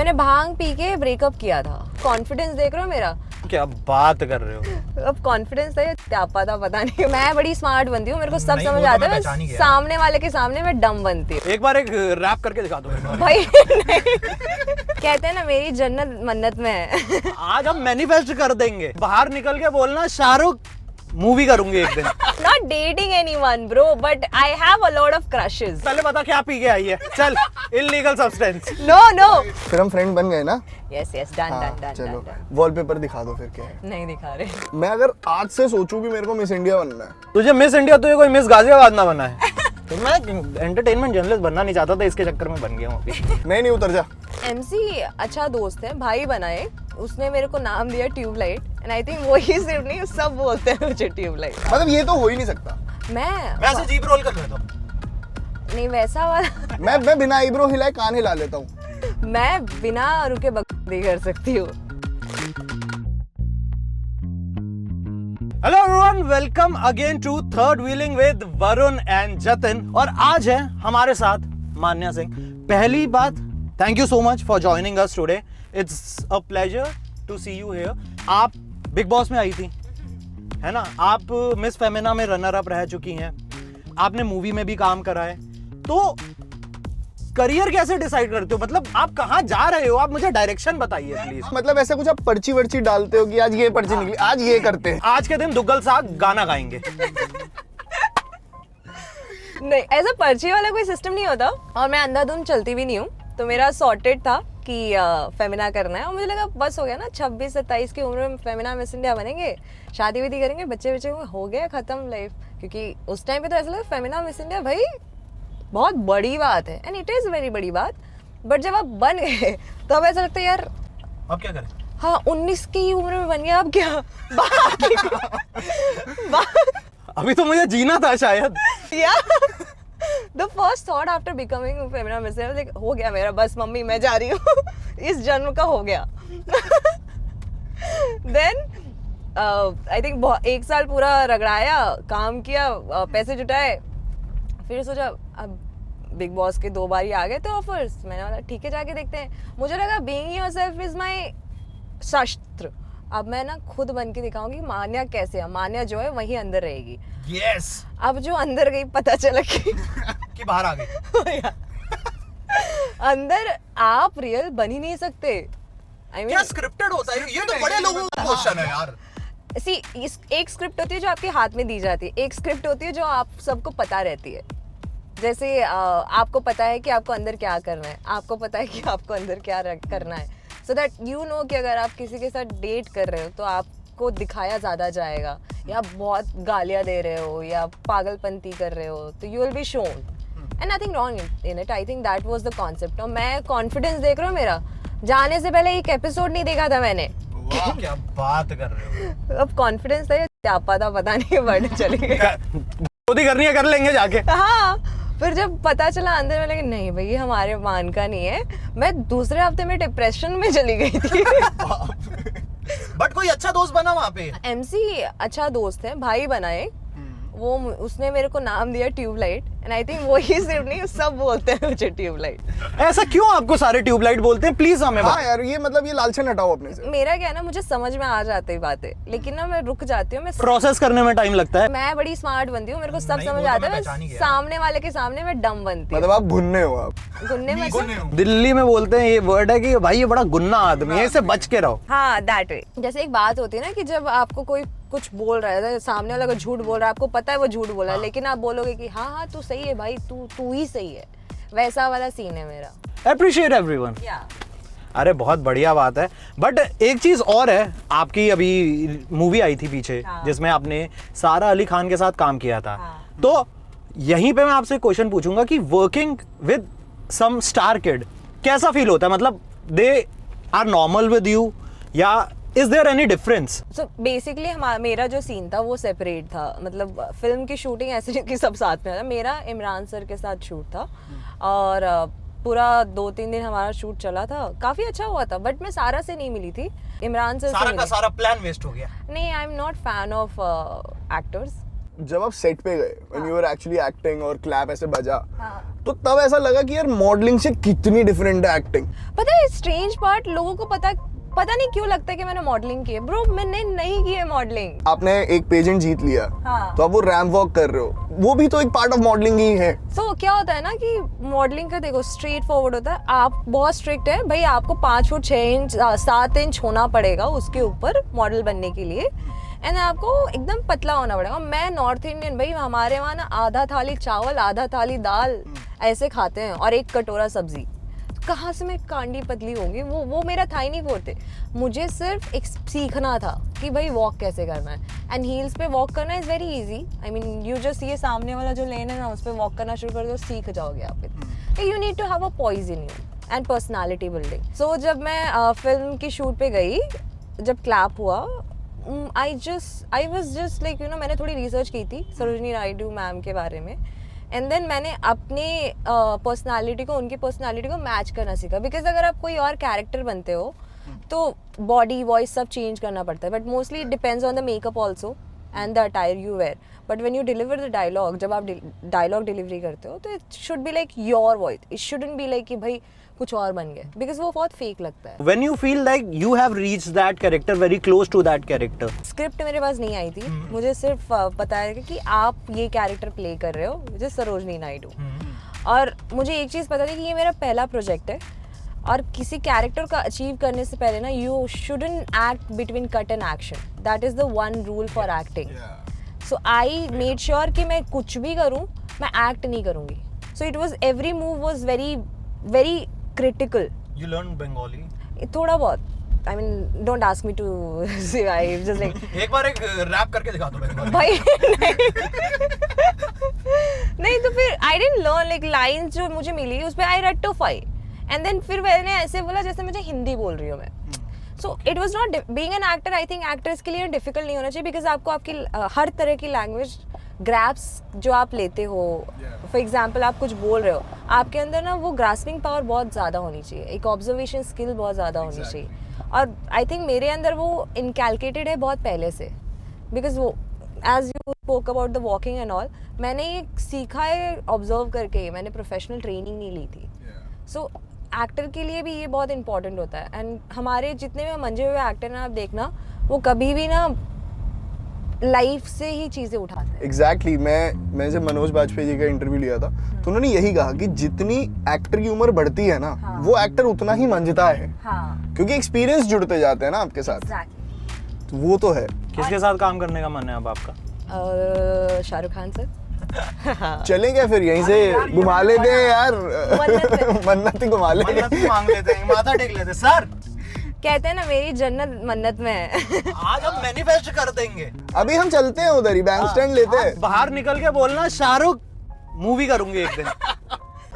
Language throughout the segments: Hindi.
मैंने भांग पी के ब्रेकअप किया था। कॉन्फिडेंस देख रहे हो मेरा? क्या बात कर रहे हो? अब कॉन्फिडेंस था या त्यापा था पता नहीं। मैं बड़ी स्मार्ट बनती हूँ, मेरे को सब समझ आता है। सामने वाले के सामने मैं डम बनती हूँ। एक बार एक रैप करके दिखा दो भाई कहते हैं ना मेरी जन्नत मन्नत में है। आज हम मैनिफेस्ट कर देंगे। बाहर निकल के बोलना शाहरुख मूवी करूंगी एक दिन। Not dating anyone bro, but I have a lot of crushes. पहले बता क्या पी के आई है? चल इल्लीगल सब्सटेंस। No no. फिर हम फ्रेंड बन गए ना? Yes yes done done done. चलो वॉलपेपर दिखा दो फिर क्या है। नहीं दिखा रहे। मैं अगर आज से सोचूं कि मेरे को मिस इंडिया बनना है, तुझे मिस इंडिया तुझे कोई मिस गाजियाबाद ना बना है। तो मैं एंटरटेनमेंट जर्नलिस्ट बनना नहीं चाहता था, इसके चक्कर में बन गया हूँ अभी। नहीं उतर जा। MC अच्छा दोस्त है, भाई बनाए। उसने मेरे को नाम दिया ट्यूबलाइट एंड आई थिंक वो ही सिर्फ नहीं सब बोलते हैं मुझे ट्यूबलाइट। मतलब ये तो हो ही नहीं सकता। मैं ऐसे जीप रोल कर लेता हूँ। नहीं वैसा वाला। मैं बिना आईब्रो हिलाए कान हिला लेता हूँ। मैं बिना रुके बकरी कर सकती हूँ। Hello everyone, welcome again to third wheeling with Varun and Jatin. और आज है हमारे साथ मान्या सिंह। पहली बात, thank you so much for joining us today. It's a pleasure to see you here. आप बिग बॉस में आई थी, है ना? आप मिस फेमिना में रनर अप रह चुकी हैं। आपने मूवी में भी काम करा है। तो करियर कैसे डिसाइड करते हो? मतलब आप कहाँ जा रहे हो? आप मुझे डायरेक्शन बताइए प्लीज। मतलब ऐसा कुछ आप पर्ची वर्ची डालते हो कि आज ये पर्ची निकली, आज ये करते हैं। आज के दिन दुग्गल साहब गाना गाएंगे। नहीं ऐसा पर्ची वाला कोई सिस्टम नहीं होता और मैं अंधाधुंध चलती भी नहीं हूँ। तो मेरा सॉर्टेड था कि फेमिना करना है और मुझे लगा बस हो गया ना, 26-27 की उम्र में फेमिना मिस इंडिया बनेंगे, शादी विदी करेंगे, बच्चे हो गया खत्म लाइफ। क्योंकि उस टाइम पे तो ऐसा लगा फेमिना मिस इंडिया भाई बहुत बड़ी बात है एंड इट इज़ वेरी बड़ी बात। बट जब आप बन गए तो अब ऐसा लगता है यार अब क्या करें? हाँ 19 की उम्र में बन गया, अब क्या अभी तो मुझे जीना था शायद। The first thought after becoming femina miss India was like हो गया मेरा, बस मम्मी मैं जा रही हूँ। इस जन्म का हो गया। Then I think 1 साल पूरा रगड़ाया, काम किया, पैसे जुटाए, फिर सोचा अब बिग बॉस के 2 बार ही आ गए थे ऑफर्स। मैंने बोला ठीक है जाके देखते हैं। मुझे लगा बीइंग योरसेल्फ इज माय शस्त्र। अब मैं ना खुद बन के दिखाऊंगी मान्या कैसे है। मान्या जो है वही अंदर रहेगी। यस। अब जो अंदर गई पता चला कि बाहर आ गई। अंदर आप रियल बन ही नहीं सकते। क्या स्क्रिप्टेड होता है? ये तो बड़े लोगों का क्वेश्चन है यार। एक स्क्रिप्ट होती है जो आपके हाथ में दी जाती है, एक स्क्रिप्ट होती है जो आप सबको पता रहती है। जैसे आपको पता है कि आपको अंदर क्या करना है, आपको पता है कि आपको अंदर क्या करना है, सो दैट यू नो कि अगर आप किसी के साथ डेट कर रहे हो तो आपको दिखाया ज़्यादा जाएगा, या बहुत गालियाँ दे रहे हो या पागलपंती कर रहे हो तो you will be shown and nothing wrong in it. I think that was the concept. और मैं कॉन्फिडेंस देख रहा हूँ मेरा, जाने से पहले एक एपिसोड नहीं देखा था मैंने। वाह क्या बात कर रहे हो। अब कॉन्फिडेंस था या त्यापा था पता नहीं, वर्ड चली गई। शादी करनी है कर लेंगे जाके। हाँ फिर जब पता चला अंदर में, लेकिन नहीं भाई हमारे मान का नहीं है। मैं दूसरे हफ्ते में डिप्रेशन में चली गई थी। बट कोई अच्छा दोस्त बना वहाँ पे? MC अच्छा दोस्त है, भाई बनाए। वो उसने मेरे को नाम दिया ट्यूबलाइट एंड आई थिंक वो ही सिर्फ नहीं सब बोलते हैं मुझे ट्यूबलाइट। ऐसा क्यों आपको सारे ट्यूबलाइट बोलते हैं? प्लीज हमें हाँ यार ये मतलब ये लालचन हटाओ अपने से। मेरा क्या है ना, मुझे समझ में आ जाती है बातें, लेकिन ना मैं रुक जाती हूँ। मैं प्रोसेस करने में टाइम लगता है। मैं बड़ी स्मार्ट बनती हूँ, मेरे को सब समझ आता है। सामने वाले के सामने मैं डम बनती हूँ। मतलब आप भुन्ने हो? आप गुन्ने में दिल्ली में बोलते हैं ये वर्ड है कि भाई ये बड़ा गुन्ना आदमी है, इससे बच के रहो। हाँ दैट वे। जैसे एक बात होती है ना कि जब आपको कोई कुछ बोल रहा है, सामने वाला को झूठ बोल रहा है, आपको पता है वो झूठ बोल रहा है, लेकिन आप बोलोगे कि हाँ हाँ तू सही है भाई, तू ही सही है। वैसा वाला सीन है मेरा। Appreciate everyone. अरे बहुत बढ़िया बात है। बट एक चीज और है, आपकी अभी मूवी आई थी पीछे, जिसमें आपने सारा अली खान के साथ काम किया था। तो यहीं पे मैं आपसे क्वेश्चन पूछूंगा कि working with some star kid कैसा फील होता है? मतलब they are normal with you या is there any difference? So basically मेरा जो सीन था वो सेपरेट था। मतलब फिल्म की शूटिंग ऐसे नहीं कि सब साथ में था। मेरा इमरान सर के साथ शूट था और पूरा 2-3 दिन हमारा शूट चला था, काफी अच्छा हुआ था। बट मैं सारा से नहीं मिली थी, इमरान सर से सारा का सारा प्लान वेस्ट हो गया। नहीं, I am not fan of actors. जब आप सेट पे गए when you were actually acting और क्लैप ऐसे बजा हाँ। तो तब ऐसा लगा कि यार मॉडलिंग से कितनी डिफरेंट है एक्टिंग। पता है स्ट्रेंज पार्ट, लोगों को पता नहीं क्यों लगता है कि मैंने मॉडलिंग की है। ब्रो मैंने नहीं की है मॉडलिंग। आपने एक पेजेंट जीत लिया, हाँ। तो आप वो रैंप वॉक कर रहे हो, वो भी तो एक पार्ट ऑफ मॉडलिंग ही है। So, क्या होता है ना कि मॉडलिंग का देखो स्ट्रेट फॉरवर्ड होता है। आप बहुत स्ट्रिक्ट है भाई, आपको 5 फुट 6 इंच 7 इंच होना पड़ेगा उसके ऊपर मॉडल बनने के लिए, एंड आपको एकदम पतला होना पड़ेगा। मैं नॉर्थ इंडियन भाई, हमारे वहाँ ना आधा थाली चावल आधा थाली दाल ऐसे खाते हैं और एक कटोरा सब्जी। कहाँ से मैं कांडी पतली होंगी? वो मेरा था ही नहीं फोड़ते। मुझे सिर्फ एक सीखना था कि भाई वॉक कैसे करना है, एंड हील्स पे वॉक करना is very easy. I mean you just ये सामने वाला जो लेन है ना, उस पर वॉक करना शुरू कर दो, सीख जाओगे आप। You need to have a poise in you and personality building. So जब मैं फिल्म की शूट पे गई, जब क्लैप हुआ, I was just like you know, मैंने थोड़ी रिसर्च की थी सरोजिनी नायडू मैम के बारे में, एंड देन मैंने अपने पर्सनालिटी को उनकी पर्सनालिटी को मैच करना सीखा। बिकॉज अगर आप कोई और कैरेक्टर बनते हो तो बॉडी वॉइस सब चेंज करना पड़ता है, but mostly it depends on the makeup also and the attire you wear. But when you deliver the dialogue, जब आप डायलॉग डिलीवरी करते हो, तो it should be like your voice, it shouldn't be like कि भाई कुछ और बन गए, बिकॉज वो बहुत फेक लगता है। When you feel like you have reached that character, very close to that character. Script मेरे पास नहीं आई थी, मुझे सिर्फ पता है कि आप ये कैरेक्टर प्ले कर रहे हो, मुझे सरोजनी नायडू। और मुझे एक चीज़ पता थी कि ये मेरा पहला प्रोजेक्ट है, और किसी कैरेक्टर का अचीव करने से पहले ना you shouldn't act between cut and action. That is the one rule for acting. So I made sure कि मैं कुछ भी करूँ, मैं एक्ट नहीं करूँगी। So it was, every move was very very critical. You learned Bengali? थोड़ा बहुत। I mean don't ask me to say, I just like एक बार एक रैप करके दिखा दो बंगाली। भाई नहीं तो फिर I didn't learn like lines जो मुझे मिली उस पे आई रेक्टिफाई, एंड देन फिर मैंने ऐसे बोला जैसे मुझे हिंदी बोल रही हूँ मैं। So it was not being an actor. I think actors के लिए डिफिकल्ट नहीं होना चाहिए, बिकॉज आपको आपकी हर तरह की लैंग्वेज ग्रैप्स जो आप लेते हो, फॉर एग्जाम्पल आप कुछ बोल रहे हो, आपके अंदर ना वो ग्रास्पिंग पावर बहुत ज़्यादा होनी चाहिए, एक ऑब्जर्वेशन स्किल बहुत ज़्यादा होनी चाहिए। और आई थिंक मेरे अंदर वो इनकैलकुलेटेड है बहुत पहले से, बिकॉज वो as you spoke about the walking and all, मैंने ये सीखा है ऑब्जर्व करके, मैंने प्रोफेशनल ट्रेनिंग नहीं ली थी। सो एक्टर के लिए भी ये बहुत इंपॉर्टेंट होता है, एंड हमारे जितने भी मंजे हुए एक्टर हैं आप देखना, वो कभी भी ना लाइफ से ही चीजें उठाते हैं। एग्जैक्टली मैं जब मनोज बाजपेयी जी का इंटरव्यू लिया था, तो उन्होंने यही कहा कि जितनी एक्टर की उम्र बढ़ती है ना, वो एक्टर उतना ही मंजता है, क्योंकि एक्सपीरियंस जुड़ते जाते हैं ना आपके साथ। तो वो तो है। किसके साथ काम करने का मन है अब आपका? शाहरुख खान सर। चलें क्या फिर यहीं से घुमा लेते हैं यार, मन्नत ही घुमा लेते हैं, मन्नत ही मांग लेते हैं, माथा टेक लेते हैं। सर कहते हैं ना मेरी जन्नत मन्नत में है। आज हम मैनिफेस्ट कर देंगे। अभी हम चलते हैं उधर ही, बैंक स्टैंड लेते हैं। बाहर निकल के बोलना शाहरुख मूवी करूंगी एक दिन।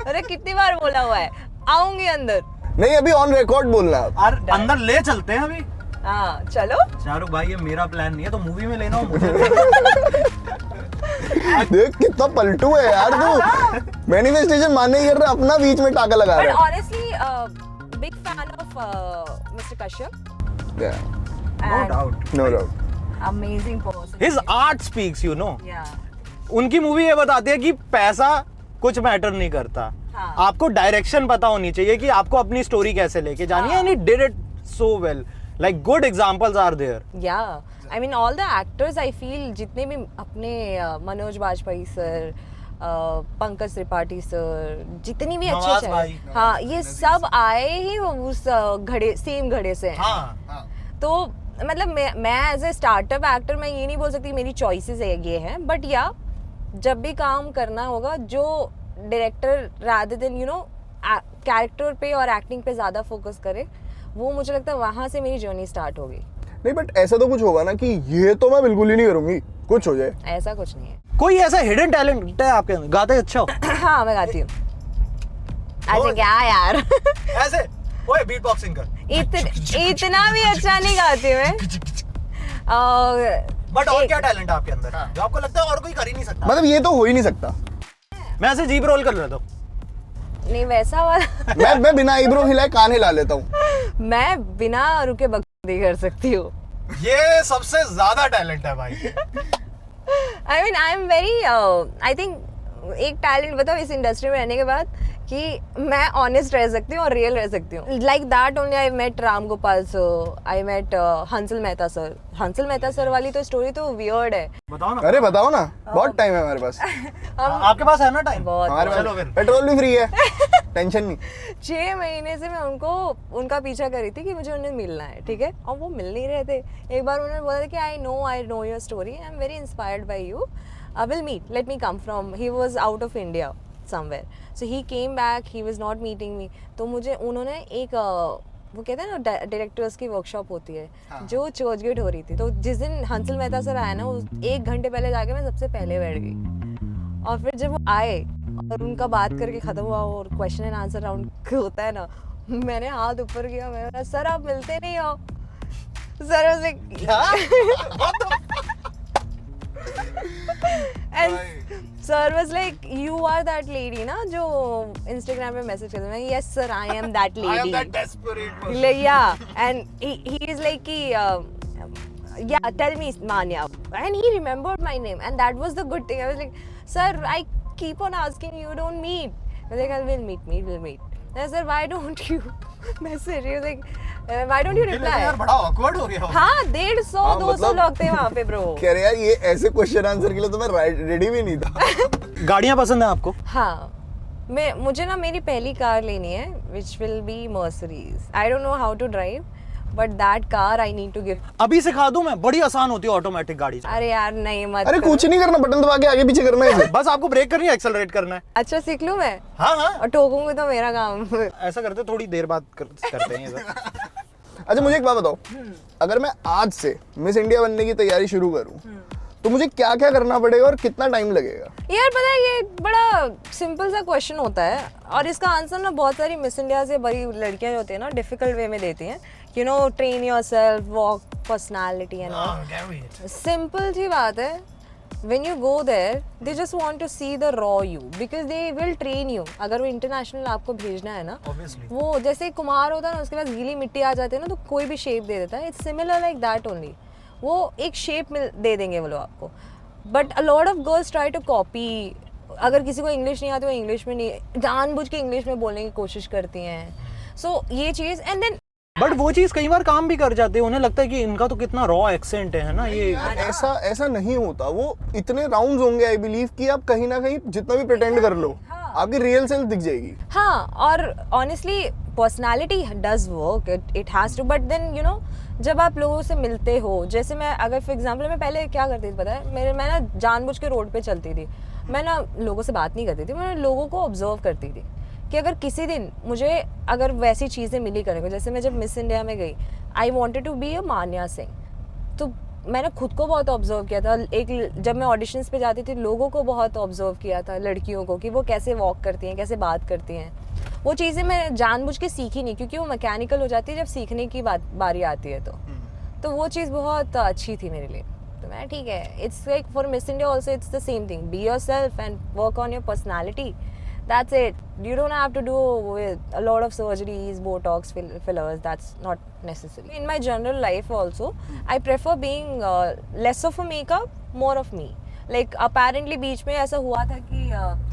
अरे कितनी बार बोला हुआ है, आऊंगी अंदर। नहीं, अभी ऑन रिकॉर्ड बोलना। अंदर ले चलते हैं अभी। हाँ चलो। शाहरुख भाई ये मेरा प्लान नहीं है, तो मूवी में लेना हो मुझे। देख कितना पलटू है यार तू, मैनिफेस्टेशन मानने ही कर रहा, अपना बीच में टाका लगा रहा है। Honestly big fan of mister Kashyap. No doubt amazing person. His art speaks, you know. या उनकी मूवी ये बताती है कि पैसा कुछ मैटर नहीं करता। हाँ. आपको डायरेक्शन पता होनी चाहिए कि आपको अपनी स्टोरी कैसे लेके जानी है, and he did it so well. Like good examples are there. Yeah I mean all the actors I feel, जितने भी अपने मनोज बाजपेयी सर, पंकज त्रिपाठी सर, जितनी भी नवाज अच्छे भाई, अच्छे, हाँ ये सब आए ही उस घड़े, सेम घड़े से हैं। हाँ. तो मतलब मैं एज ए स्टार्टअप एक्टर मैं ये नहीं बोल सकती मेरी चॉइसेस ये हैं, बट या जब भी काम करना होगा, जो director rather than you know character पे और एक्टिंग पे ज़्यादा फोकस करे, वो मुझे लगता है वहाँ से मेरी जर्नी स्टार्ट होगी। नहीं, बट ऐसा तो कुछ होगा ना कि ये तो मैं बिल्कुल ही नहीं करूंगी, कुछ हो जाए। ऐसा कुछ नहीं है। कोई ऐसा हिडन टैलेंट है आपके अंदर? गाते अच्छा हो? हाँ मैं गाती हूँ। अच्छा क्या यार। ऐसे ओए बीट बॉक्सिंग कर। इतना भी अच्छा नहीं गाती मैं। बट और क्या टैलेंट है आपके अंदर जो आपको लगता है और कोई कर ही नहीं सकता? मतलब ये तो हो ही नहीं सकता। मैं ऐसे जीप रोल कर लेता हूँ। नहीं वैसा वाला। मैं बिना आईब्रो हिलाए कान हिला लेता हूँ। मैं बिना रुके बकवास कर सकती हूँ। ये सबसे ज्यादा टैलेंट है भाई। I mean, I am very, I think एक टैलेंट बताओ इस इंडस्ट्री में रहने के बाद कि मैं ऑनेस्ट रह सकती हूँ और रियल रह सकती हूँ. Like that only I met Ram Gopal sir, I met Hansal Mehta sir. Hansal Mehta sir वाली तो स्टोरी तो वियर्ड है. बताओ ना. अरे बताओ ना, बहुत टाइम है हमारे पास. आपके पास है ना टाइम? बहुत. हमारे चलो पास फिर. पेट्रोल भी फ्री है, टेंशन नहीं. 6 महीने से मैं उनका पीछा कर रही थी कि मुझे उन्हें मिलना है, ठीक है, और वो मिल नहीं रहे थे. एक बार उन्होंने बोला था कि I know your story, I am very inspired by you, I will meet, let me come from. He was out of India somewhere, so he came back, he was not meeting me. तो मुझे उन्होंने एक वो कहते हैं ना डायरेक्टर्स की वर्कशॉप होती है, जो चर्च गेट हो रही थी. तो जिस दिन हंसल मेहता सर आया ना, उस 1 घंटे पहले जाके मैं सबसे पहले बैठ गई. और फिर जब वो आए और उनका बात करके खत्म हुआ और क्वेश्चन एंड आंसर राउंड होता है ना, मैंने हाथ ऊपर किया, मैंने कहा सर आप मिलते नहीं हो. Sir was like sir was like you are that lady ना जो इंस्टाग्राम पे मैसेज करते हैं. Yes sir I am that lady. Yeah and he is like कि yeah, tell me Manya, and he remembered my name, and that was the good thing. I was like, sir, I keep on asking you don't meet. I was like, we'll meet. I said, why don't you message? He was like, why don't you reply? यार बड़ा awkward हो गया. हाँ 150-200 लोग थे वहाँ पे ब्रो. कह रहे यार ये ऐसे क्वेश्चन आंसर के लिए तो मैं रेडी भी नहीं था. गाड़ियाँ पसंद है आपको? हाँ, मुझे ना मेरी पहली कार लेनी है, which will be Mercedes. I don't know how to drive, but that car I need to give. अभी सिखा दूं मैं, बड़ी आसान होती है ऑटोमेटिक गाड़ी. अरे यार नहीं मत. अरे कुछ नहीं करना, बटन दबा के आगे पीछे करना है इसे. बस आपको ब्रेक करनी है, एक्सेलरेट करना है. अच्छा सीख लूँ मैं? हाँ हाँ, और ठोकूंगी तो मेरा काम. ऐसा करते थोड़ी देर बाद करते हैं ये सब. अच्छा मुझे एक बात बताओ, अगर मैं आज से मिस इंडिया बनने की तैयारी शुरू करूं तो मुझे क्या क्या करना पड़ेगा और कितना टाइम लगेगा? यार पता है ये बड़ा सिंपल सा क्वेश्चन होता है और इसका आंसर ना बहुत सारी मिस इंडिया से बड़ी लड़कियां जो होती है ना डिफिकल्ट वे में देती हैं. You know, train yourself, walk, personality and all. Simple सी बात है. When you go there, they just want to see the raw you because they will train you. अगर वो इंटरनेशनल आपको भेजना है ना, Obviously. वो जैसे कुम्हार होता है ना, उसके पास गीली मिट्टी आ जाती है ना, तो कोई भी शेप दे देता है. It's similar like that only. वो एक शेप दे देंगे वो लोग आपको. But a lot of girls try to copy. अगर किसी को इंग्लिश नहीं आती, वो इंग्लिश में नहीं, जानबूझ के इंग्लिश में बोलने की कोशिश करती हैं. सो ये चीज़ एंड देन बट वो चीज कई बार काम भी कर जाती है. उन्हें लगता है कि इनका तो कितना रॉ एक्सेंट है ना ये. ऐसा नहीं होता. वो इतने राउंड्स होंगे आई बिलीव कि आप कहीं ना कहीं जितना भी प्रिटेंड कर लो, आपकी रियल सेल्फ दिख जाएगी. हाँ, और honestly personality does work, it has to. But then you know, जब आप लोगों से मिलते हो, जैसे मैं अगर फॉर एग्जांपल मैं पहले क्या करती थी पता है, मैं ना जानबूझ के रोड पे चलती थी. मैं ना लोगों से बात नहीं करती थी, मैं लोगों को ऑब्जर्व करती थी कि अगर किसी दिन मुझे अगर वैसी चीज़ें मिली करने को, जैसे मैं जब मिस इंडिया में गई, I wanted to be a Manya Singh, तो मैंने खुद को बहुत ऑब्जर्व किया था. जब मैं ऑडिशंस पे जाती थी, लोगों को बहुत ऑब्जर्व किया था, लड़कियों को, कि वो कैसे वॉक करती हैं, कैसे बात करती हैं. वो चीज़ें मैं जानबूझ के सीखी नहीं, क्योंकि वो मैकेनिकल हो जाती है जब सीखने की बारी आती है. तो वो चीज़ बहुत अच्छी थी मेरे लिए. तो मैं ठीक है, it's like for miss India also it's the same thing. Be your self and work on your personality. That's it. You don't have to do with a lot of surgeries, Botox, fillers. That's not necessary. In my general life also, I prefer being less of a makeup, more of me. Like apparently बीच में ऐसा हुआ था कि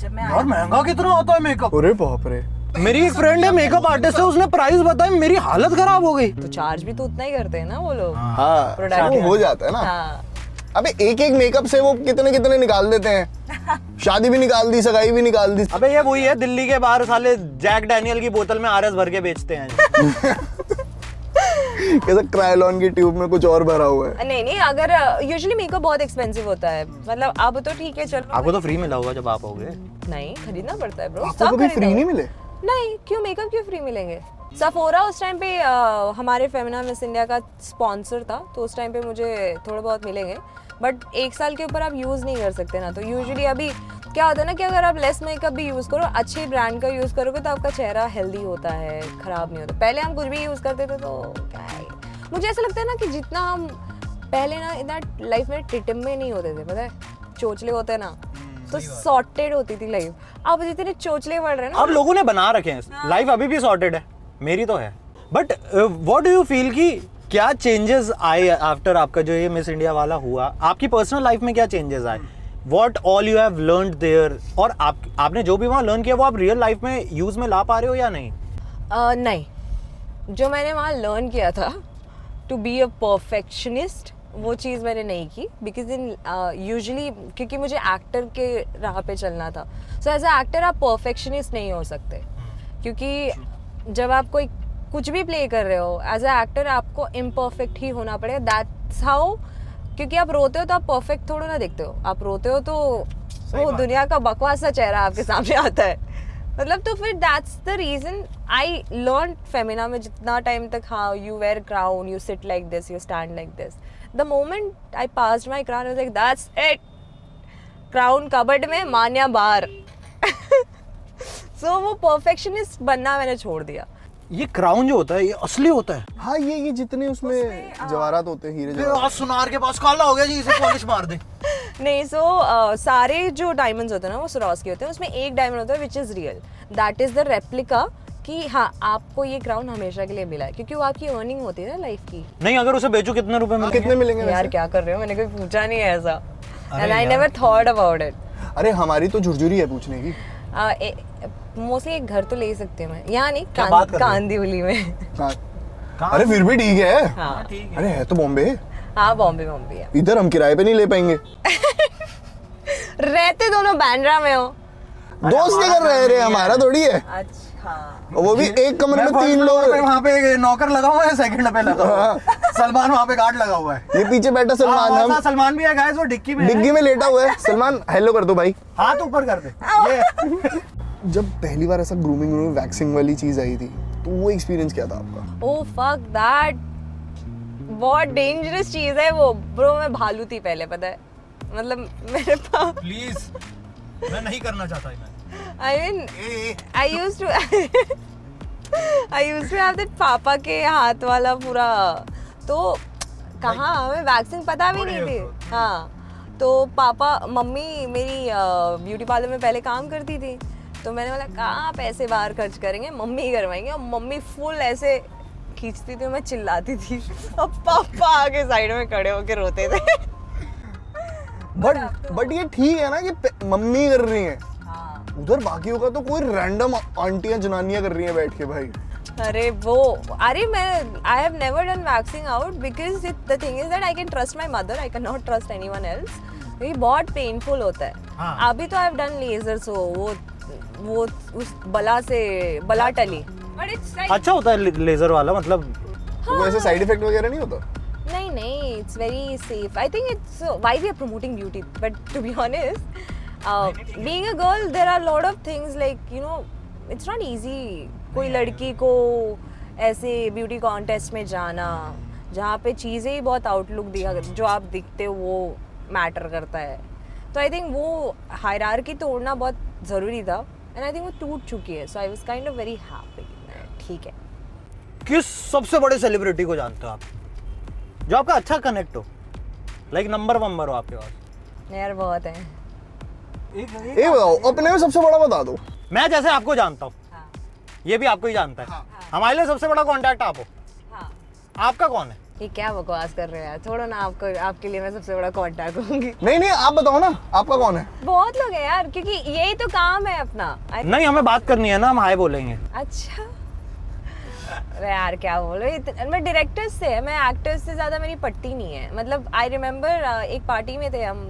जब मैं यार महंगा कितना होता है मेकअप. अरे बाप रे. मेरी एक फ्रेंड है मेकअप आर्टिस्ट है, उसने प्राइस बताया, मेरी हालत खराब हो गई. तो चार्ज भी तो उतना ही करते हैं ना वो लोग. हाँ, Product वो हो जाता है ना. हाँ. अबे एक मेकअप से वो कितने निकाल देते हैं. शादी भी निकाल दी, सगाई भी निकाल दी. अबे ये वही है, दिल्ली के बाहर साले जैक डैनियल की बोतल में आरएस भर के बेचते हैं. कैसा क्रायोलॉन की ट्यूब में कुछ और भरा हुआ है. नहीं, अगर यूजुअली मेकअप बहुत एक्सपेंसिव होता है. मतलब अब तो ठीक है, चलो. आपको तो फ्री मिला होगा जब आप आओगे. नहीं, खरीदना पड़ता है ब्रो. आपको कभी फ्री नहीं मिले? नहीं, क्यों मेकअप क्यों फ्री मिलेंगे. सफोरा उस टाइम पे हमारे फेमिना मिस इंडिया का स्पॉन्सर था, तो उस टाइम पे मुझे थोड़ा बहुत मिलेंगे. बट 1 साल के ऊपर आप यूज़ नहीं कर सकते ना. तो यूजुअली अभी क्या होता है ना कि अगर आप लेस मेकअप भी यूज़ करो, अच्छी ब्रांड का यूज़ करोगे, तो आपका चेहरा हेल्दी होता है, ख़राब नहीं होता. पहले हम कुछ भी यूज़ करते थे तो क्या है, मुझे ऐसा लगता है ना कि जितना हम पहले ना इतना लाइफ में टिटिम्बे नहीं होते थे, पता है, चोचले होते हैं ना, तो सॉर्टेड होती थी लाइफ. अब जितने चोचले बढ़ रहे हैं ना, अब लोगों ने बना रखे हैं. लाइफ अभी भी सॉर्टेड है, मेरी तो है. But what do you feel कि क्या चेंजेस आए आफ्टर आपका जो ये मिस इंडिया वाला हुआ? आपकी पर्सनल लाइफ में क्या चेंजेस आए? What all you have learned there? और आपने जो भी वहाँ लर्न किया वो आप रियल लाइफ में यूज में ला पा रहे हो या नहीं? नहीं, जो मैंने वहाँ लर्न किया था टू बी अ परफेक्शनिस्ट, वो चीज़ मैंने नहीं की, बिकॉज इन यूजुअली क्योंकि मुझे एक्टर के राह पे चलना था। सो एज अ एक्टर आप परफेक्शनिस्ट नहीं हो सकते, क्योंकि जब आप कोई कुछ भी प्ले कर रहे हो एज अ एक्टर आपको इम्परफेक्ट ही होना पड़ेगा। दैट्स हाउ, क्योंकि आप रोते हो तो आप परफेक्ट थोड़ा ना दिखते हो, आप रोते हो तो वो दुनिया का बकवास सा चेहरा आपके सामने आता है। मतलब तो फिर that's the reason I learn Femina में जितना टाइम तक, हाँ you wear crown, you sit like this, you stand like this. The moment I passed my crown like that's it, crown cupboard में, मान्या बाहर। सो वो परफेक्शनिस्ट बनना मैंने छोड़ दिया। ये क्राउन जो होता है ये असली होता है? हाँ, ये जितने उसमें जवाहरात होते हैं, हीरे जवाहरात। आज सुनार के पास काला हो गया जी, इसे पॉलिश मार दे। नहीं, सारे जो डायमंड्स होते हैं ना वो स्वरास्की होते हैं, उसमें एक डायमंड होता है which is real, that is the replica, कि हाँ आपको ये क्राउन हमेशा के लिए मिला है, क्योंकि वो आपकी अर्निंग होती है ना लाइफ की। नहीं, अगर उसे बेचो कितने रुपए मिलेंगे? कितने मिलेंगे यार क्या कर रहे हो, मैंने कोई पूछा नहीं है ऐसा, and I never thought about it. अरे हमारी तो झुरझुरी है पूछने की। मोस्टली एक घर तो ले ही सकते हैं मैं, यहाँ नहीं, कांदिवली में। अरे फिर भी ठीक है। हाँ अरे है तो बॉम्बे। हाँ, बॉम्बे है। इधर हम किराए पे नहीं ले पाएंगे। रहते दोनों बांद्रा में हो। दोस्त लेकर रह रहे, हमारा थोड़ी है। अच्छा, वो भी एक कमरे में 3 लोग। वहाँ पे नौकर लगा हुआ है, सेकंड पे लगा हुआ है। सलमान वहाँ पे गार्ड लगा हुआ है। ये पीछे बैठा सलमान, हम सलमान भी है गाइस, वो डिक्की में लेटा हुआ है। सलमान हेलो कर दो भाई, हाथ ऊपर कर दे। ये जब पहली बार ऐसा ग्रूमिंग में वैक्सिंग वाली चीज आई थी, तो वो एक्सपीरियंस क्या था आपका? ओह फक दैट, बहुत डेंजरस चीज है वो ब्रो। मैं भालू थी पहले, पता है, मतलब मेरे पास। प्लीज, मैं नहीं करना चाहता मैं। I mean, I used to have that पापा के हाथ वाला पूरा, तो कहाँ हमें वैक्सीन पता भी नहीं थी। हाँ, तो पापा, मम्मी मेरी ब्यूटी पार्लर में पहले काम करती थी, तो मैंने बोला कहाँ पैसे बाहर खर्च करेंगे, मम्मी करवाएंगे। और मम्मी फुल ऐसे खींचती थी, मैं चिल्लाती थी, और पापा आगे साइड में खड़े होके रोते थे। बट ये ठीक है ना कि मम्मी कर रही है, उधर बाकियों का तो कोई रैंडम आंटियां जनानियां कर रही हैं बैठ के भाई। अरे मैं I have never done waxing out, because the thing is that I can trust my mother, I can not trust anyone else. ये बहुत पेनफुल होता है। हाँ। अभी तो आई हैव डन लेजर, सो वो उस बला टली, बट इट्स लाइक अच्छा होता है लेजर वाला, मतलब तो वैसे साइड इफेक्ट वगैरह नहीं होता? नहीं, it's very safe. I think it's why we are promoting beauty, but to be honest, being a girl there are a lot of things like you know it's not easy। कोई लड़की को ऐसे ब्यूटी कॉन्टेस्ट में जाना जहाँ पे चीज़ें ही बहुत आउटलुक दिखा, जो आप दिखते हो वो मैटर करता है। तो आई थिंक वो हायरार्की तोड़ना बहुत ज़रूरी था, एंड आई थिंक वो टूट चुकी है। So I was kind of very happy. ठीक है, किस सबसे बड़े सेलिब्रिटी को जानते हो आप जो आपका अच्छा कनेक्ट हो, लाइक नंबर हो आपके पास? यार बहुत है। एक बताओ, अपने में सबसे बड़ा बता दो। मैं जैसे आपको जानता हूँ, हाँ, ये भी आपको ही जानता है। हमारे लिए सबसे बड़ा कांटेक्ट आप हो। हाँ। आपका कौन है? ये क्या बकवास कर रहे हो यार, छोड़ो ना, आपके लिए मैं सबसे बड़ा कांटेक्ट होंगी। नहीं आप बताओ ना, आपका कौन है? बहुत लोग हैं यार, क्योंकि यही तो काम है अपना। नहीं, हमें बात करनी है ना, हम हाय बोलेंगे। अच्छा, अरे यार क्या बोलो, मैं डायरेक्टर्स से, मैं एक्टर्स से ज़्यादा मेरी पट्टी नहीं है। मतलब आई रिमेम्बर एक पार्टी में थे हम,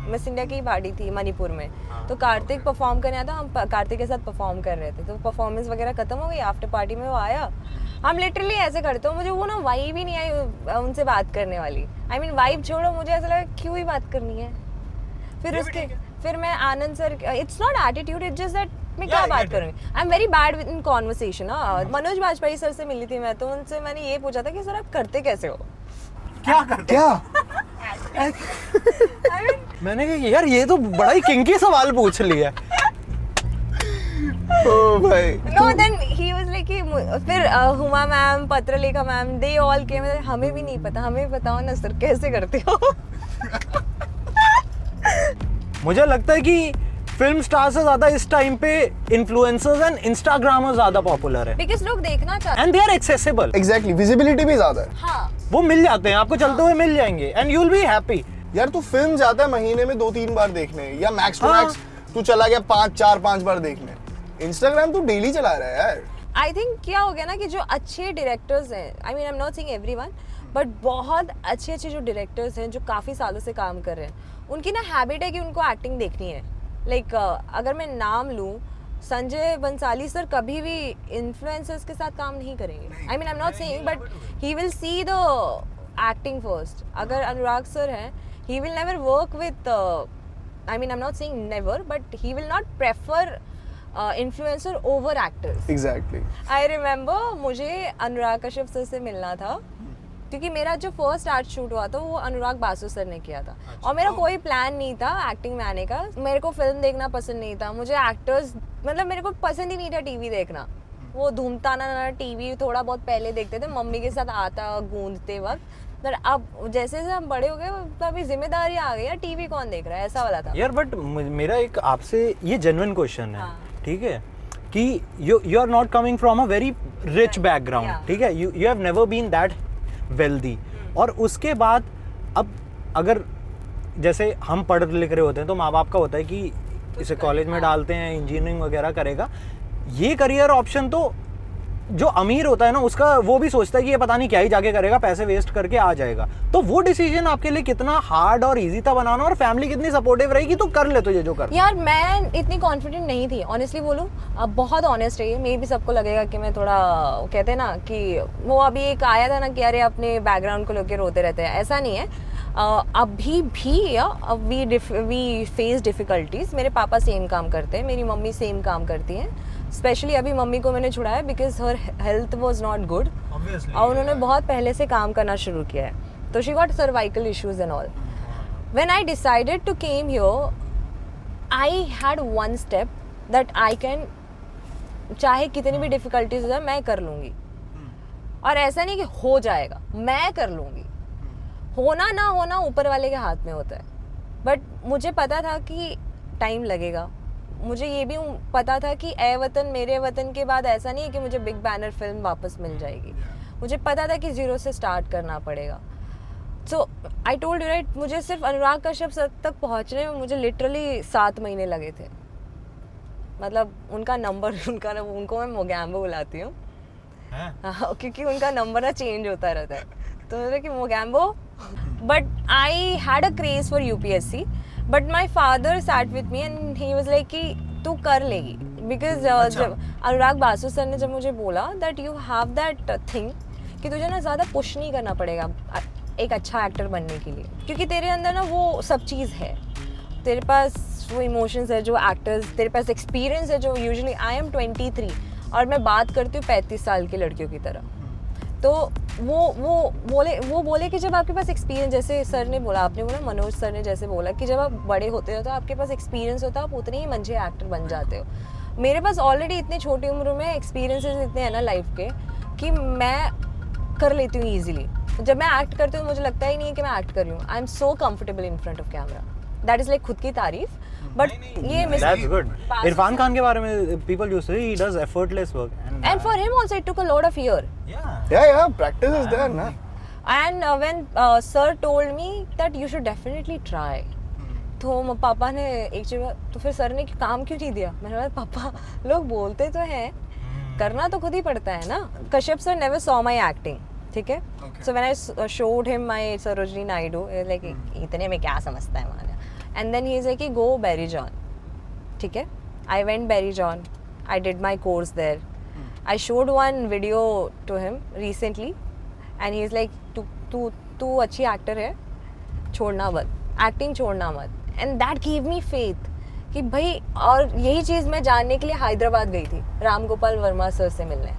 मिस इंडिया की पार्टी थी मणिपुर में, तो कार्तिक परफॉर्म करने आया था, हम कार्तिक के साथ परफॉर्म कर रहे थे, तो परफॉर्मेंस वगैरह खत्म हो गई, आफ्टर पार्टी में वो आया, हम लिटरली ऐसे करते हो, मुझे वो ना वाइब ही नहीं आई उनसे बात करने वाली। आई मीन वाइब छोड़ो, मुझे ऐसा लगा क्यों ही बात करनी है। फिर मैं Anand sir, it's not attitude, it's just that मैं क्या बात करूँगी। I am very bad in conversation. Manoj Bajpayee sir से मिली थी मैं, तो उनसे मैंने ये पूछा था कि सर आप करते कैसे हो? क्या? मैंने कहा यार ये तो बड़ा ही किंकी सवाल पूछ लिया। ओ भाई। No, then he was like कि फिर Huma ma'am, Patralekha ma'am, they all came, हमें भी नहीं पता, हमें बताओ ना सर कैसे करते हो। मुझे लगता है कि फिल्म स्टार से ज्यादा इस टाइम पे इन्फ्लुएंसर्स एंड इंस्टाग्रामर्स ज्यादा पॉपुलर है बिकॉज लोग देखना चाहते and they are accessible. Exactly, visibility भी ज्यादा है। हाँ वो मिल जाते हैं आपको, चलते हुए मिल जाएंगे and you will be happy. यार तू फिल्म जाता है महीने में 2-3 बार देखने, या मैक्स टू हाँ। मैक्स तू चला गया 5 बार देखने। इंस्टाग्राम तू डेली चला रहा है यार। आई थिंक क्या हो गया ना कि जो अच्छे डायरेक्टर्स हैं, आई mean I am not saying everyone, but बहुत अच्छे जो डायरेक्टर्स हैं जो काफ़ी सालों से काम कर रहे हैं, उनकी ना हैबिट है कि उनको एक्टिंग देखनी है। लाइक अगर मैं नाम लूँ, संजय बंसाली सर कभी भी इन्फ्लुएंसर्स के साथ काम नहीं करेंगे। आई mean I am not saying, but he will see the acting first. अगर अनुराग सर हैं, he will never work with I mean I'm not saying never, but he will not prefer influencer over actors. Exactly. I remember मुझे अनुराग कश्यप सर से मिलना था, क्योंकि मेरा जो फर्स्ट आर्ट शूट हुआ था वो अनुराग बासु सर ने किया था। और मेरा कोई प्लान नहीं था एक्टिंग में आने का। मेरे को फिल्म देखना पसंद नहीं था, मुझे एक्टर्स मतलब मेरे को पसंद ही नहीं था टीवी देखना। वो धूमताना टीवी थोड़ा बहुत पहले देखते थे, मम्मी के साथ आता गूंजते वक्त। पर अब जैसे जैसे हम बड़े हो गए तो अभी जिम्मेदारी आ गई है, टीवी कौन देख रहा है, ऐसा वाला था यार। बट मेरा एक आपसे ये जेन्युइन क्वेश्चन है, हाँ। ठीक है, कि you are not coming from a very rich background, Yeah. ठीक है, you have never been that wealthy. और उसके बाद अब अगर जैसे हम पढ़ लिख रहे होते हैं तो माँ बाप का होता है कि इसे कॉलेज में डालते हैं, इंजीनियरिंग वगैरह करेगा। ये करियर ऑप्शन तो जो अमीर होता है ना, उसका वो भी सोचता है कि ये पता नहीं क्या ही जाके करेगा, पैसे वेस्ट करके आ जाएगा। तो वो डिसीजन आपके लिए कितना हार्ड और इजी था बनाना, और फैमिली कितनी सपोर्टिव रही कि तू कर ले, तुझे जो कर। यार मैं इतनी कॉन्फिडेंट नहीं थी, ऑनेस्टली बोलूँ। अब बहुत ऑनेस्ट रही, मे भी सबको लगेगा कि मैं थोड़ा, कहते हैं ना कि वो अभी एक आया था ना कि अरे अपने बैकग्राउंड को लेकर रोते रहते हैं, ऐसा नहीं है। अभी भी वी फेस डिफ़िकल्टीज। मेरे पापा सेम काम करते हैं, मेरी मम्मी सेम काम करती हैं। स्पेशली अभी मम्मी को मैंने छुड़ाया because her health was not good, और उन्होंने बहुत पहले से काम करना शुरू किया है, तो she got cervical issues and all. When I decided to came here, I had one step that I can, चाहे कितनी भी डिफिकल्टीज हो जाए मैं कर लूँगी। और ऐसा नहीं कि हो जाएगा, मैं कर लूँगी। होना ना होना ऊपर वाले के हाथ में होता है, बट मुझे पता था कि टाइम लगेगा। मुझे ये भी पता था कि ए वतन मेरे वतन के बाद ऐसा नहीं है कि मुझे बिग बैनर फिल्म वापस मिल जाएगी। मुझे पता था कि जीरो से स्टार्ट करना पड़ेगा। सो आई टोल्ड यू राइट, मुझे सिर्फ अनुराग कश्यप सर तक पहुंचने में मुझे लिटरली 7 महीने लगे थे। मतलब उनका नंबर उनको मैं मोगैम्बो बुलाती हूँ, क्योंकि उनका नंबर ना चेंज होता रहता है, तो मुझे कि Mogambo. But I had a craze for UPSC, but my father sat with me and he was like कि तू कर लेगी। बिकॉज जब अनुराग बासु सर ने जब मुझे बोला that you have that thing कि तुझे ना ज़्यादा पुश नहीं करना पड़ेगा एक अच्छा एक्टर बनने के लिए, क्योंकि तेरे अंदर ना वो सब चीज़ है, तेरे पास वो इमोशंस है जो एक्टर्स, तेरे पास एक्सपीरियंस है जो यूजुअली, आई एम 23 और मैं बात करती हूँ 35 साल की लड़कियों की तरह। तो वो बोले कि जब आपके पास एक्सपीरियंस, जैसे सर ने बोला, आपने बोला, मनोज सर ने जैसे बोला कि जब आप बड़े होते हो तो आपके पास एक्सपीरियंस होता है, आप उतने ही मंझे एक्टर बन जाते हो। मेरे पास ऑलरेडी इतनी छोटी उम्र में एक्सपीरियंसेस इतने हैं ना लाइफ के कि मैं कर लेती हूँ ईजिली। जब मैं एक्ट करती हूँ मुझे लगता ही नहीं है कि मैं एक्ट कर रही हूँ। I am so comfortable in front of camera, that is like खुद की तारीफ। बट ये That's good. इरफान खान के बारे में people used to say he does effortless work, and for him also it took a lot of year. Yeah, practice is there na. And when sir told me that you should definitely try, तो पापा ने एक जगह, तो फिर सर ने काम क्यों नहीं दिया? मैंने बोला पापा लोग बोलते तो हैं, करना तो खुद ही पड़ता है ना। Kashyap sir never saw my acting, ठीक है? So when I showed him my Sarojini Naidu, he was like इतने में क्या समझता है माना? And then he is like go Barry John, ठीक है? I went Barry John, I did my course there. I showed one video to him recently, and he is like तू अच्छी एक्टर है, छोड़ना मत, एक्टिंग छोड़ना मत। And that gave me faith कि भाई, और यही चीज़ मैं जानने के लिए हैदराबाद गई थी राम गोपाल वर्मा सर से मिलने।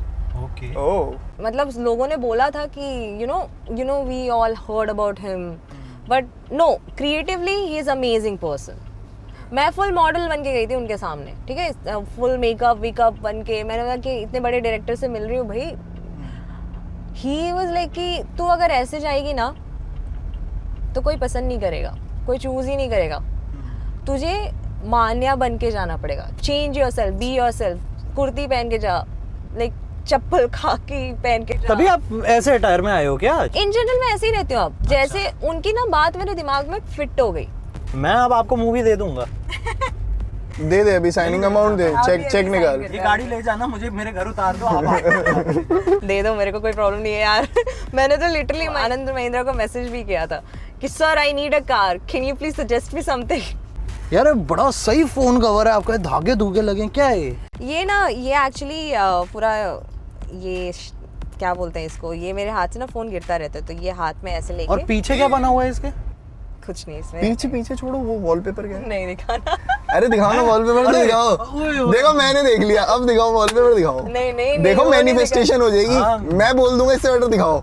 Okay. Oh. मतलब लोगों ने बोला था कि you know we all heard about him, but no, creatively he is amazing person. मैं फुल मॉडल बन के गई थी उनके सामने, ठीक है, फुल मेकअप वीकअप बन के। मैंने कहा कि इतने बड़े डायरेक्टर से मिल रही हूँ भाई। ही वाज लाइक कि तू अगर ऐसे जाएगी ना तो कोई पसंद नहीं करेगा, कोई चूज़ ही नहीं करेगा तुझे। मान्या बन के जाना पड़ेगा. Change yourself, be yourself. Kurti पहन के जा, लाइक चप्पल खाकी पहन के जा. तभी आप ऐसे अटायर में आए हो क्या आज? इन जनरल मैं ऐसे ही रहती हूँ. अब जैसे उनकी ना बात मेरे दिमाग में फिट हो गई. मैं अब आपको मूवी दे दूंगा. दे अभी साइनिंग अमाउंट दे. चेक निकाल. ये गाड़ी ले जाना, मुझे मेरे घर उतार दो. आप दे दो, मेरे को कोई प्रॉब्लम नहीं है यार. मैंने तो लिटरली आनंद महिंद्रा को मैसेज भी किया था कि sir I need a car, can you please suggest me something. यार बड़ा सही फोन कवर है आपका. धागे धूगे लगे क्या है ये ना, ये एक्चुअली पूरा ये क्या बोलते हैं इसको, ये मेरे हाथ से ना फोन गिरता रहता है, तो ये हाथ में ऐसे लेके. और पीछे क्या बना हुआ है इसके? कुछ नहीं इसमें. पीछे छोड़ो, वो वॉलपेपर क्या है? नहीं दिखाना. अरे दिखाओ ना वॉलपेपर. तो दिखाओ. देखो मैंने देख लिया, अब दिखाओ वॉलपेपर. दिखाओ. नहीं देखो मैनिफेस्टेशन हो जाएगी. मैं बोल दूंगा इससे बेटर दिखाओ.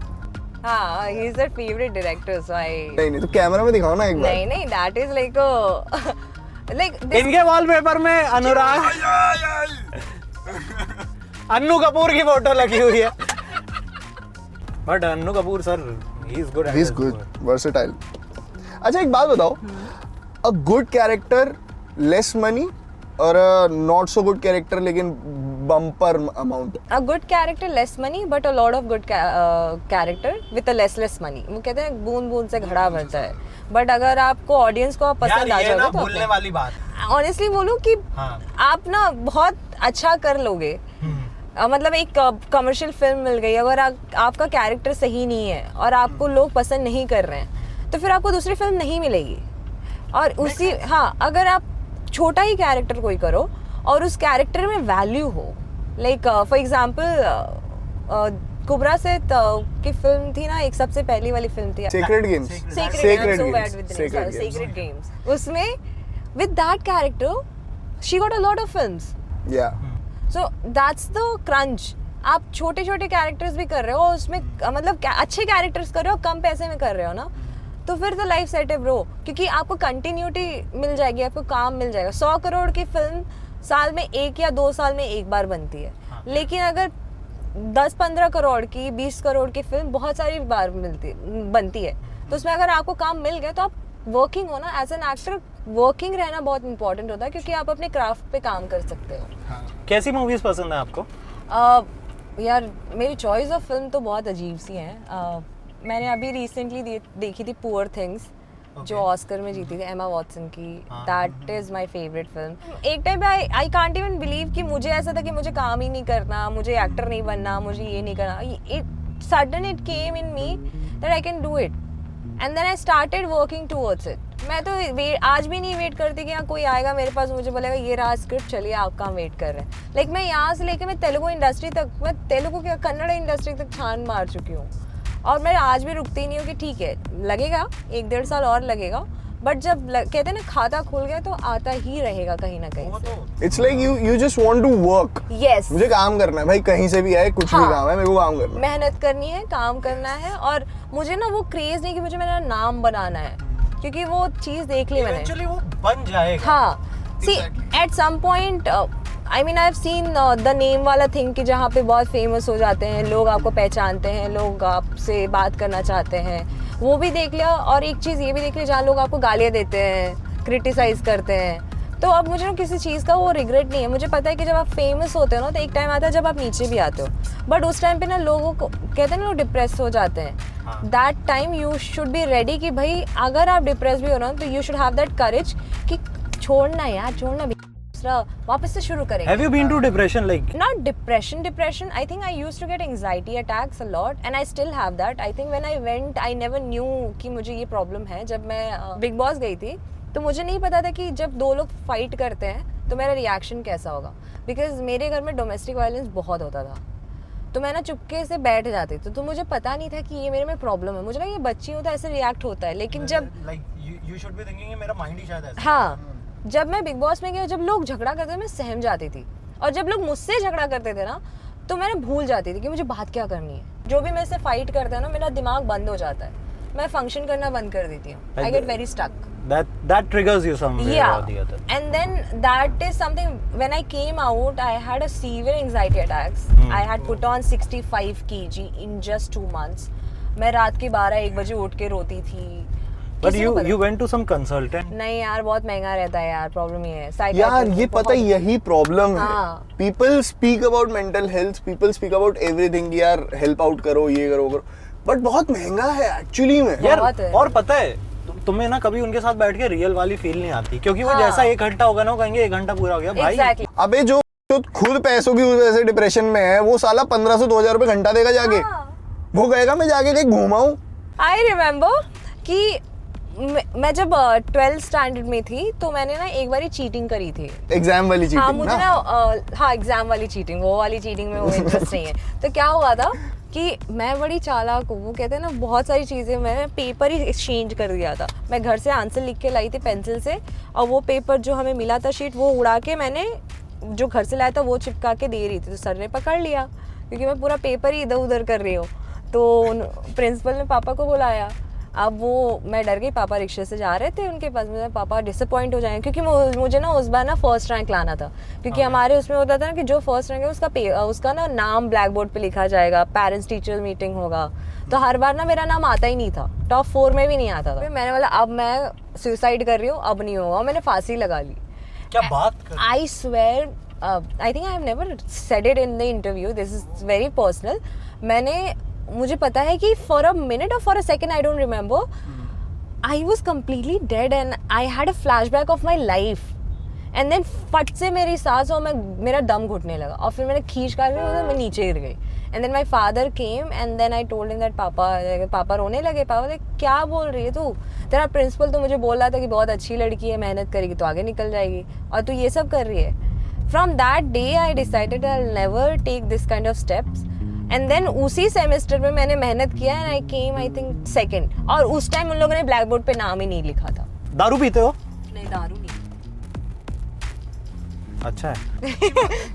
हाँ, he is their favorite director, so I. नहीं तो कैमरा में दिखाओ ना एक बार. नहीं, that is like a like this. इनके वॉलपेपर में अनुराग अन्नू कपूर की फोटो लगी हुई है. But Annu Kapoor sir, he is good. He is good, versatile. अच्छा एक बात बताओ, a good character less money और नॉट सो गुड कैरेक्टर लेकिन bumper amount. A good character less money but a lot of good character with a less money. वो कहते हैं बूंद बूंद से घड़ा भरता है. बट अगर आपको ऑडियंस को पसंद आ जाएगा तो बोलने वाली बात. ऑनेस्टली बोलूं कि आप ना बहुत अच्छा कर लोगे. मतलब एक कमर्शियल फिल्म मिल गई, अगर आपका कैरेक्टर सही नहीं है और आपको लोग पसंद नहीं कर रहे हैं, तो फिर आपको दूसरी फिल्म नहीं मिलेगी. और उसी अगर आप छोटा ही कैरेक्टर कोई करो और उस कैरेक्टर में वैल्यू हो, लाइक फॉर एग्जांपल कुबरा से की फिल्म थी ना, एक सबसे पहली वाली फिल्म थी सीक्रेट गेम्स. Secret games. उसमें with that character she got a lot of films. Yeah so that's the crunch. आप छोटे छोटे कैरेक्टर्स भी कर रहे हो, उसमें मतलब अच्छे कैरेक्टर्स कर रहे हो, कम पैसे में कर रहे हो ना, तो फिर तो लाइफ सेट है ब्रो. क्योंकि आपको कंटिन्यूटी मिल जाएगी, आपको काम मिल जाएगा. 100 करोड़ की फिल्म साल में 1 या 2 साल में एक बार बनती है. लेकिन अगर 10-15 करोड़ की, 20 करोड़ की फिल्म बहुत सारी बार बनती है, तो उसमें अगर आपको काम मिल गया तो आप वर्किंग हो ना. एज एन एक्टर वर्किंग रहना बहुत इंपॉर्टेंट होता है, क्योंकि आप अपने क्राफ्ट पे काम कर सकते हो. कैसी मूवीज पसंद है आपको? यार मेरी चॉइस ऑफ फिल्म तो बहुत अजीब सी हैं. मैंने अभी रिसेंटली देखी थी पुअर थिंग्स, जो ऑस्कर में जीती थी, एमा वॉटसन की. That is my favourite film. एक टाइम पे आई कांट इवन बिलीव कि मुझे ऐसा था कि मुझे काम ही नहीं करना, मुझे एक्टर नहीं बनना, मुझे ये नहीं करना. It sudden it came in me that I can do it, and then I started working towards it. मैं तो आज भी नहीं वेट करती कि यहाँ कोई आएगा मेरे पास, मुझे बोलेगा ये रहा स्क्रिप्ट, चलिए आप काम वेट कर रहे हैं. लाइक मैं यहाँ से लेके मैं तेलुगु इंडस्ट्री तक, मैं तेलुगु क्या कन्नड़ इंडस्ट्री तक छान मार चुकी हूँ. और मैं आज भी रुकती नहीं हूँ कि ठीक है लगेगा 1-1.5 साल और लगेगा, बट जब कहते हैं ना खाता खुल गया तो आता ही रहेगा कहीं ना कहीं. It's like you just want to work. Yes, मुझे काम करना है भाई, कहीं से भी आए कुछ भी काम है, मेरे को काम करना है, मेहनत करनी है, काम करना है. और मुझे ना वो क्रेज नहीं कि मुझे मेरा नाम बनाना है, क्योंकि वो चीज देख ली मैंने. एक्चुअली वो बन जाएगा. हाँ, see at some point I mean I have seen the name वाला थिंग, कि जहाँ पे बहुत फेमस हो जाते हैं लोग, आपको पहचानते हैं लोग, आपसे बात करना चाहते हैं, वो भी देख लिया. और एक चीज़ ये भी देख लिया जहाँ लोग आपको गालियाँ देते हैं, क्रिटिसाइज करते हैं. तो अब मुझे ना किसी चीज़ का वो रिग्रेट नहीं है. मुझे पता है कि जब आप फेमस होते हो ना, तो एक टाइम आता है जब आप नीचे भी आते हो, बट उस टाइम पे ना लोगों को कहते हैं ना लोग डिप्रेस हो जाते हैं. That time you should be ready कि भाई अगर आप डिप्रेस भी हो रहे हो तो you should have that courage कि छोड़ना यार, छोड़ना भी, वापस से शुरू करेंगे. Have you been to depression like? Not depression. I think I used to get anxiety attacks a lot and I still have that. I think when I went, I never knew कि मुझे ये प्रॉब्लम है. जब मैं बिग बॉस गई थी तो मुझे नहीं पता था कि जब 2 लोग फाइट करते हैं तो मेरा रिएक्शन कैसा होगा, बिकॉज मेरे घर में डोमेस्टिक वायलेंस बहुत होता था. तो मैं ना चुपके से बैठ जाती थी, तो मुझे पता नहीं था कि ये मेरे में प्रॉब्लम है. मुझे लगा ये बच्ची हो तो ऐसे रिएक्ट होता है, लेकिन जब you should be thinking मेरा माइंड ही शायद ऐसा. हाँ, जब मैं बिग बॉस में गई, जब लोग झगड़ा करते थे मैं सहम जाती थी, और जब लोग मुझसे झगड़ा करते थे ना तो मैंने भूल जाती थी कि मुझे बात क्या करनी है. जो भी मेरे से फाइट करता है ना, मेरा दिमाग बंद हो जाता है, मैं फंक्शन करना बंद कर देती हूँ. I get very stuck. That triggers you somewhere or the other. And then that is something, when I came out I had a severe anxiety attacks. I had put on 65 kg in just 2 months. मैं रात के 12-1 बजे उठ के रोती थी, but you went to some consultant? नहीं यार, बहुत महंगा रहता है यार, प्रॉब्लम ये है। यार Psychiatrist ये बहुत- पता यही प्रॉब्लम है। हाँ। People speak about mental health, people speak about everything, यार हेल्प आउट करो, ये करो वो करो, बट बहुत महंगा है एक्चुअली में। यार बहुत है। और पता है तुम्हें ना कभी उनके साथ बैठ के रियल वाली फील नहीं आती, क्योंकि वो हाँ। जैसा 1 घंटा होगा ना वो कहेंगे 1 घंटा पूरा हो गया भाई। Exactly. अबे जो खुद पैसों की वजह से डिप्रेशन में है, वो साला 1500-2000 रुपए घंटा देगा जाके। हाँ। वो कहेगा मैं जाके कहीं घूमाऊं। आई रिमेम्बर कि मैं जब 12th स्टैंडर्ड में थी तो मैंने ना एक बारी चीटिंग करी थी। एग्जाम वाली हाँ चीटिंग मुझे ना। ना हाँ एग्जाम वाली चीटिंग, वो वाली चीटिंग में वो इंटरेस्ट नहीं है। तो क्या हुआ था कि मैं बड़ी चालाक हूँ, वो कहते हैं ना बहुत सारी चीज़ें मैंने पेपर ही एक्सचेंज कर दिया था। मैं घर से आंसर लिख के लाई थी पेंसिल से, और वो पेपर जो हमें मिला था शीट, वो उड़ा के मैंने जो घर से लाया था वो चिपका के दे रही थी। तो सर ने पकड़ लिया क्योंकि मैं पूरा पेपर ही इधर उधर कर रही हूँ। तो प्रिंसिपल ने पापा को बुलाया। अब वो मैं डर गई, पापा रिक्शे से जा रहे थे उनके पास, मुझे पापा डिसअपॉइंट हो जाएंगे, क्योंकि मुझे ना उस बार ना फर्स्ट रैंक लाना था। क्योंकि हमारे उसमें होता था ना कि जो फर्स्ट रैंक है उसका ना नाम ब्लैक बोर्ड पे लिखा जाएगा, पेरेंट्स टीचर मीटिंग होगा। तो हर बार ना मेरा नाम आता ही नहीं था, टॉप 4 में भी नहीं आता था। फिर मैंने बोला अब मैं सुसाइड कर रही हूँ, अब नहीं होगा, मैंने फांसी लगा ली। क्या बात कर, I swear, I think I have never said it in the interview. This is very personal. मुझे पता है कि for a minute or for a second, I don't remember, I was completely dead and I had a flashback of my life. And then फट से मेरी सांस और मेरा दम घुटने लगा, और फिर मैंने खींच कर मैं नीचे गिर गई। And then my father came and then I told him that पापा रोने लगे। पापा बोले क्या बोल रही है तू, तेरा प्रिंसिपल तो मुझे बोल रहा था कि बहुत अच्छी लड़की है, मेहनत करेगी तो आगे निकल जाएगी, और तू ये सब कर रही है। From that day I decided I'll never take this kind of steps. And then उसी सेमेस्टर में मैंने मेहनत किया and I came I think second. और उस टाइम उन लोगों ने ब्लैक बोर्ड पे नाम ही नहीं लिखा था। दारू पीते हो? नहीं, दारू नहीं। अच्छा है।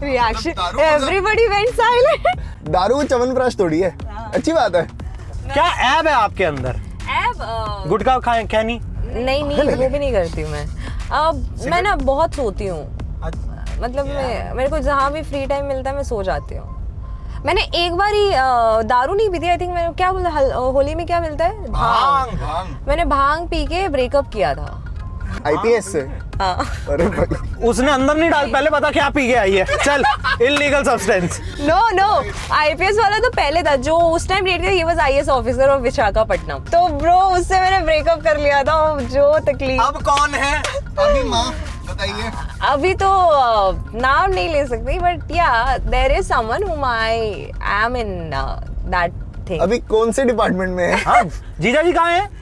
रिएक्शन, दारू एवरीबॉडी वेंट साइलेंट। दारू चवनप्राश थोड़ी है, अच्छी बात है। क्या ऐब है आपके अंदर? अब गुटखा खाए क्या नहीं? नहीं वो भी नहीं करती हूँ मैं। अब मैं ना बहुत सोती हूँ, मतलब मेरे को जहाँ भी फ्री टाइम मिलता है मैं सो जाती हूँ। मैंने एक बार ही दारू नहीं पी थी, आई थिंक मैंने क्या बोला, होली में क्या मिलता है, भांग। मैंने भांग पी के ब्रेकअप किया था। आईपीएस से? हाँ। अरे भाई उसने अंदर नहीं डाल, पहले बता क्या पी के आई है। चल, इल्लीगल सब्सटेंस। नो आईपीएस वाला तो पहले था, जो उस टाइम डेट किया, he was IAS officer of Visakhapatnam. तो ब्रो उससे मैंने ब्रेकअप कर लिया था, जो तकलीफ। अब कौन है? अभी माँ बताइए। अभी तो नाम नहीं ले सकती, बट या देयर इज समवन हुम I am in that thing. अभी कौन से डिपार्टमेंट में है? हाँ, जीजा जी कहाँ हैं?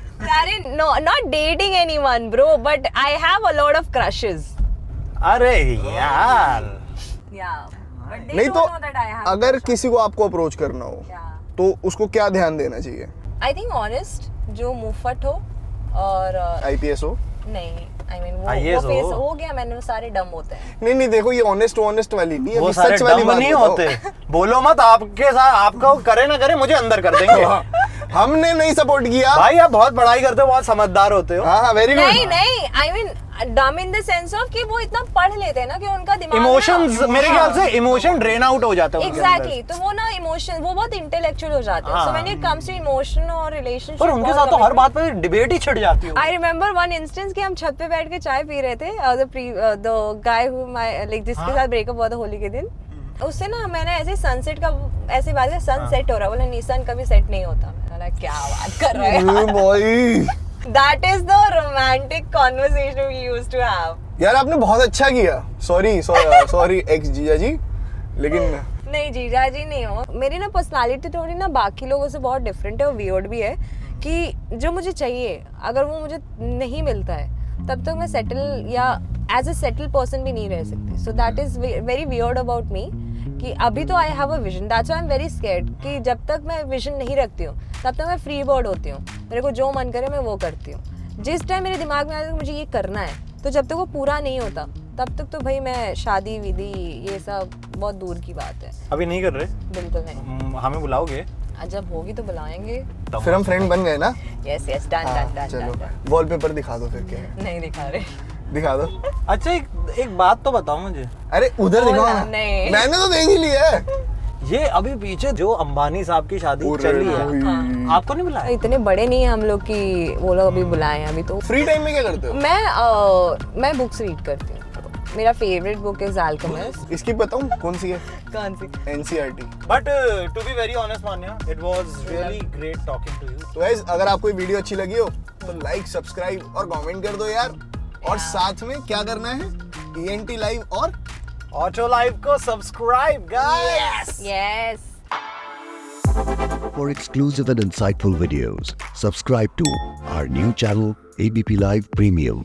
No, not dating anyone, bro, but I have a lot of crushes. अरे यार, Yeah, but they नहीं don't तो know that I have. अगर किसी को आपको अप्रोच करना हो Yeah. तो उसको क्या ध्यान देना चाहिए? I think honest, जो मुंहफट हो, और आईपीएस हो? नहीं, I mean IAS वो फेस हो। हो गया, मैंने वो सारे डम होते हैं। नहीं देखो, ये ऑनेस्ट वाली नहीं है, वो अभी सारे सच वाली डम्ब बात नहीं बताओ। होते। बोलो मत, आपके साथ आपका करे ना करे मुझे अंदर कर देंगे। हमने नहीं सपोर्ट किया भाई आप बहुत पढ़ाई करते हो, बहुत समझदार होते हो। हाँ वेरी गुड। नहीं, I mean डम इन द सेंस ऑफ कि वो इतना पढ़ लेते हैं ना कि उनका दिमाग इमोशंस, ना- मेरे ख्याल से इमोशन ड्रेन आउट हो जाता है उनके अंदर। एग्जैक्टली, तो वो ना इमोशन, वो बहुत इंटेलेक्चुअल हो जाते हैं। So when it comes to emotion और रिलेशनशिप, पर उनके साथ तो हर बात पे डिबेट ही छिड़ जाती है। आई रिमेम्बर वन इंस्टेंस कि हम छत पे बैठ के चाय पी रहे थे, the guy who my like जिसके साथ ब्रेकअप हुआ था होली के दिन, उससे ना मैंने ऐसे सनसेट का ऐसे बात है, सन सेट हो रहा है, बोला नहीं सन कभी सेट नहीं होता। मैंने बोला क्या बात कर रहा है boy, that is the romantic conversation we used to have. यार आपने बहुत अच्छा किया। सॉरी एक्स जीजा जी, लेकिन नहीं जीजा जी नहीं हो। मेरी ना पर्सनालिटी थोड़ी ना बाकी लोगों से बहुत डिफरेंट है और वियर्ड भी है, कि जो मुझे चाहिए अगर वो मुझे नहीं मिलता है तब तक मैं सेटल या एज अ सेटल पर्सन भी नहीं रह सकती। So that is very weird about me, कि अभी तो I have a vision, that's why I am very scared, कि जब तक मैं विजन नहीं रखती हूँ तब तक मैं फ्री बर्ड होती हूँ, मेरे को जो मन करे मैं वो करती हूँ। जिस टाइम मेरे दिमाग में आता है कि मुझे ये करना है, तो जब तक वो पूरा नहीं होता तब तक तो भाई मैं शादी विधि ये सब बहुत दूर की बात है। अभी नहीं कर रहे? बिल्कुल नहीं। हमें बुलाओगे? जब होगी तो बुलाएंगे। फिर हम फ्रेंड बन गए ना। यस डन हाँ, डन चलो डन। वॉलपेपर दिखा दो फिर क्या है। नहीं दिखा रहे। दिखा दो। अच्छा एक बात तो बताओ मुझे। अरे उधर बोल दिखाओ ना, ना। नहीं। मैंने तो देख ही लिया है। ये अभी पीछे जो अंबानी साहब की शादी अरे चल रही है, भाई। आपको नहीं बुलाया? इतने बड़े नहीं है हम लोग कि वो लोग अभी बुलाए हैं अभी तो। फ्री टाइम में क्या करते हो? मैं बुक्स रीड करती हूँ। मेरा फेवरेट बुक इज अल्केमिस्ट। इसकी बताऊं कौन सी है? कौन सी? NCERT। But to be very honest Manya, it was really great talking to you. तो गाइस अगर आपको ये वीडियो अच्छी लगी हो तो लाइक, सब्सक्राइब और कमेंट कर दो यार। और साथ में क्या करना है? ENT लाइव और ऑटो लाइव को subscribe guys. Yes. For exclusive and insightful videos, subscribe to our new channel ABP Live Premium.